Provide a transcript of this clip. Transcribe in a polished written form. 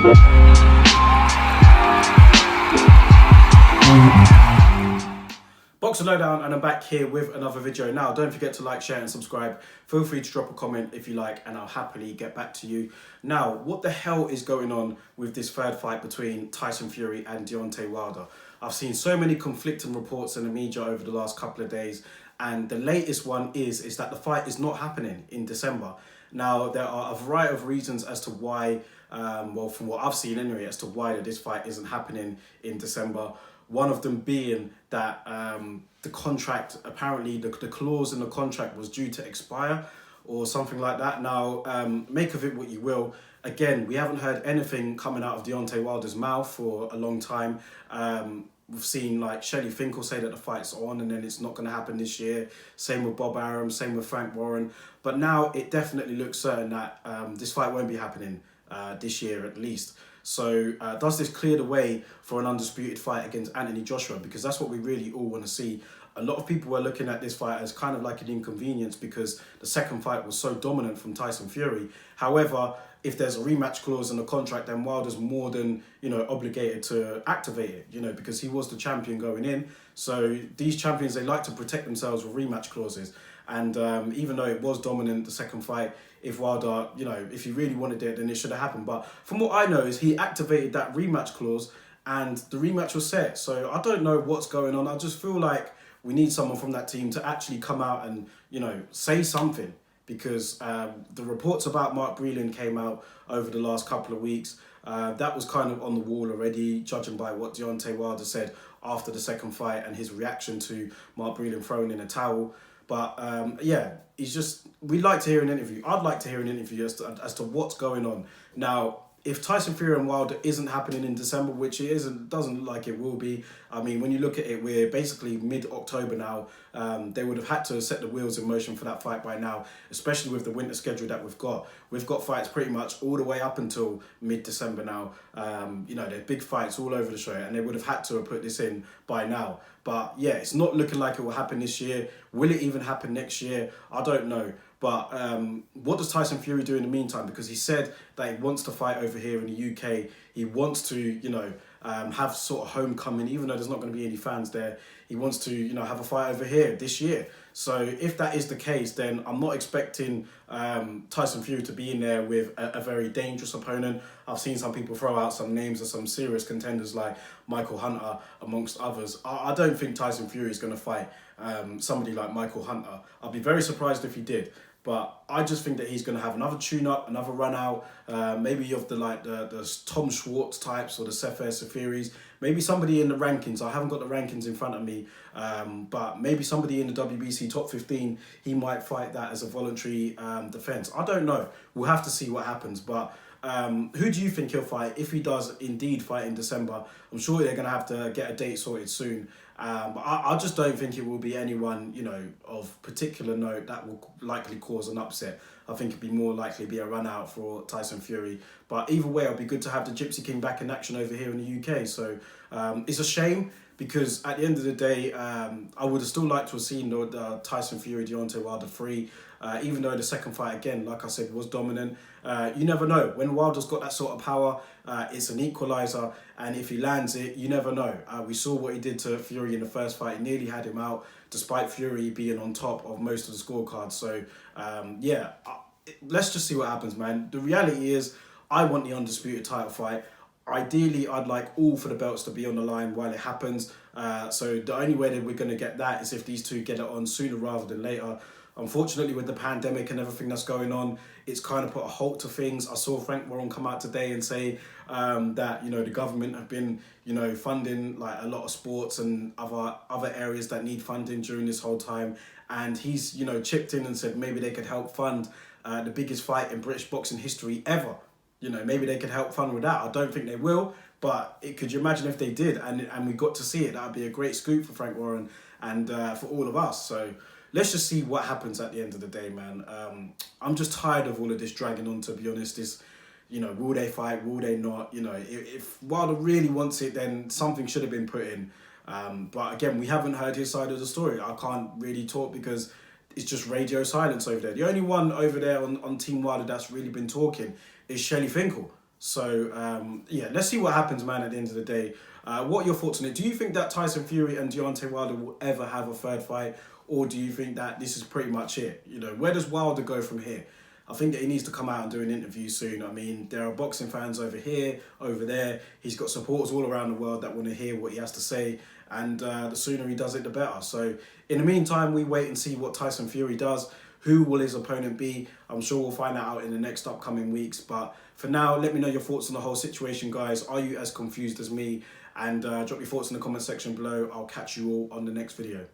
Boxer Lowdown, and I'm back here with another video. Now, don't forget to like, share and subscribe. Feel free to drop a comment if you like, and I'll happily get back to you. Now, what the hell is going on with this third fight between Tyson Fury and Deontay Wilder? I've seen so many conflicting reports in the media over the last couple of days, and the latest one is that the fight is not happening in December. Now, there are a variety of reasons as to why, well, from what I've seen anyway, as to why this fight isn't happening in December. One of them being that the contract, apparently the clause in the contract was due to expire or something like that. Now, make of it what you will. Again, we haven't heard anything coming out of Deontay Wilder's mouth for a long time. We've seen like Shelley Finkel say that the fight's on and then it's not going to happen this year. Same with Bob Arum, same with Frank Warren. But now it definitely looks certain that this fight won't be happening this year at least. So does this clear the way for an undisputed fight against Anthony Joshua? Because that's what we really all want to see. A lot of people were looking at this fight as kind of like an inconvenience because the second fight was so dominant from Tyson Fury. However, if there's a rematch clause in the contract, then Wilder's more than, obligated to activate it, because he was the champion going in. So these champions, they like to protect themselves with rematch clauses. And even though it was dominant, the second fight, if Wilder, if he really wanted it, then it should have happened. But from what I know is he activated that rematch clause and the rematch was set. So I don't know what's going on. I just feel like we need someone from that team to actually come out and, say something. Because the reports about Mark Breland came out over the last couple of weeks. That was kind of on the wall already, judging by what Deontay Wilder said after the second fight and his reaction to Mark Breland throwing in a towel. But we'd like to hear an interview. I'd like to hear an interview as to what's going on. Now, if Tyson Fury and Wilder isn't happening in December, which it isn't, doesn't look like it will be. I mean, when you look at it, we're basically mid-October now. They would have had to set the wheels in motion for that fight by now, especially with the winter schedule that we've got. We've got fights pretty much all the way up until mid-December now. There's big fights all over the show, and they would have had to have put this in by now. But yeah, it's not looking like it will happen this year. Will it even happen next year? I don't know. But what does Tyson Fury do in the meantime? Because he said that he wants to fight over here in the UK. He wants to, have sort of homecoming, even though there's not going to be any fans there. He wants to, have a fight over here this year. So if that is the case, then I'm not expecting Tyson Fury to be in there with a very dangerous opponent. I've seen some people throw out some names of some serious contenders like Michael Hunter, amongst others. I don't think Tyson Fury is going to fight somebody like Michael Hunter. I'd be very surprised if he did. But I just think that he's going to have another tune-up, another run-out, maybe of the Tom Schwartz types or the Sefer Safiris, maybe somebody in the rankings. I haven't got the rankings in front of me, but maybe somebody in the WBC top 15, he might fight that as a voluntary defence. I don't know. We'll have to see what happens. But who do you think he'll fight if he does indeed fight in December? I'm sure they're going to have to get a date sorted soon. But I just don't think it will be anyone, of particular note that will likely cause an upset. I think it'd be more likely be a run out for Tyson Fury. But either way, it'll be good to have the Gypsy King back in action over here in the UK. So it's a shame because at the end of the day, I would have still liked to have seen the Tyson Fury, Deontay Wilder 3. Even though the second fight, again, like I said, was dominant. You never know. When Wilder's got that sort of power, it's an equaliser. And if he lands it, you never know. We saw what he did to Fury in the first fight. He nearly had him out, despite Fury being on top of most of the scorecards. So, let's just see what happens, man. The reality is, I want the undisputed title fight. Ideally, I'd like all for the belts to be on the line while it happens. So the only way that we're going to get that is if these two get it on sooner rather than later. Unfortunately, with the pandemic and everything that's going on, it's kind of put a halt to things. I saw Frank Warren come out today and say that, the government have been, funding like a lot of sports and other areas that need funding during this whole time. And he's, chipped in and said maybe they could help fund the biggest fight in British boxing history ever. Maybe they could help fund with that. I don't think they will, but could you imagine if they did and we got to see it? That would be a great scoop for Frank Warren and for all of us. So let's just see what happens at the end of the day, man. I'm just tired of all of this dragging on, to be honest. This, will they fight? Will they not? If Wilder really wants it, then something should have been put in. But again, we haven't heard his side of the story. I can't really talk because it's just radio silence over there. The only one over there on Team Wilder that's really been talking is Shelley Finkel. So yeah, let's see what happens, man. At the end of the day, what are your thoughts on it? Do you think that Tyson Fury and Deontay Wilder will ever have a third fight, or do you think that this is pretty much it? You know, where does Wilder go from here? I think that he needs to come out and do an interview soon. I mean, there are boxing fans over here, over there. He's got supporters all around the world that want to hear what he has to say. And the sooner he does it, the better. So in the meantime, we wait and see what Tyson Fury does. Who will his opponent be? I'm sure we'll find that out in the next upcoming weeks. But for now, let me know your thoughts on the whole situation, guys. Are you as confused as me? And drop your thoughts in the comment section below. I'll catch you all on the next video.